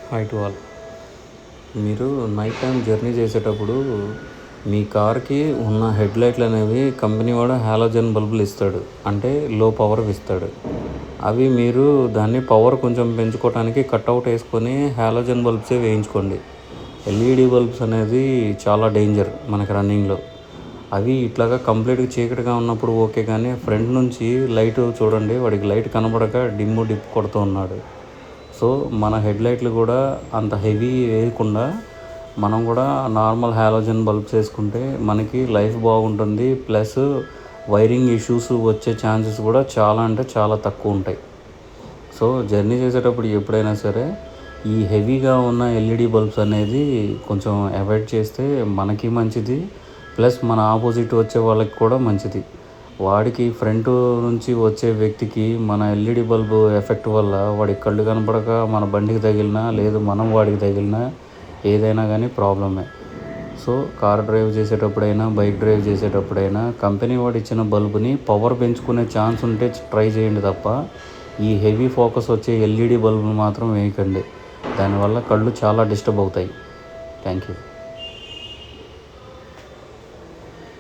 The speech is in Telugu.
Hi to all. మీరు నైట్ టైం జర్నీ చేసేటప్పుడు మీ కార్కి ఉన్న హెడ్లైట్లు అనేవి కంపెనీ వాడు హాలోజన్ బల్బులు ఇస్తాడు, అంటే లో పవర్ ఇస్తాడు. అవి మీరు దాన్ని పవర్ కొంచెం పెంచుకోవడానికి కట్అవుట్ వేసుకొని హాలోజన్ బల్బ్సే వేయించుకోండి. ఎల్ఈడి బల్బ్స్ అనేది చాలా డేంజర్ మనకి రన్నింగ్లో. అవి ఇట్లాగా కంప్లీట్గా చీకటిగా ఉన్నప్పుడు ఓకే, కానీ ఫ్రంట్ నుంచి లైట్ చూడండి, వాడికి లైట్ కనబడక డిప్ కొడుతూ ఉన్నాడు. సో మన హెడ్లైట్లు కూడా అంత హెవీ వేయకుండా మనం కూడా నార్మల్ హాలోజన్ బల్బ్స్ వేసుకుంటే మనకి లైఫ్ బాగుంటుంది. ప్లస్ వైరింగ్ ఇష్యూస్ వచ్చే ఛాన్సెస్ కూడా చాలా అంటే చాలా తక్కువ ఉంటాయి. సో జర్నీ చేసేటప్పుడు ఎప్పుడైనా సరే ఈ హెవీగా ఉన్న ఎల్ఈడి బల్బ్స్ అనేది కొంచెం అవాయిడ్ చేస్తే మనకి మంచిది, ప్లస్ మన ఆపోజిట్ వచ్చే వాళ్ళకి కూడా మంచిది. వాడికి ఫ్రంట్ నుంచి వచ్చే వ్యక్తికి మన ఎల్ఈడి బల్బు ఎఫెక్ట్ వల్ల వాడికి కళ్ళు కనపడక మన బండికి తగిలినా, లేదు మనం వాడికి తగిలినా ఏదైనా కానీ ప్రాబ్లమే. సో కార్ డ్రైవ్ చేసేటప్పుడైనా, బైక్ డ్రైవ్ చేసేటప్పుడైనా కంపెనీ వాడు ఇచ్చిన బల్బుని పవర్ పెంచుకునే ఛాన్స్ ఉంటే ట్రై చేయండి తప్ప ఈ హెవీ ఫోకస్ వచ్చే ఎల్ఈడి బల్బులు మాత్రం వేయకండి. దానివల్ల కళ్ళు చాలా డిస్టర్బ్ అవుతాయి. Thank you.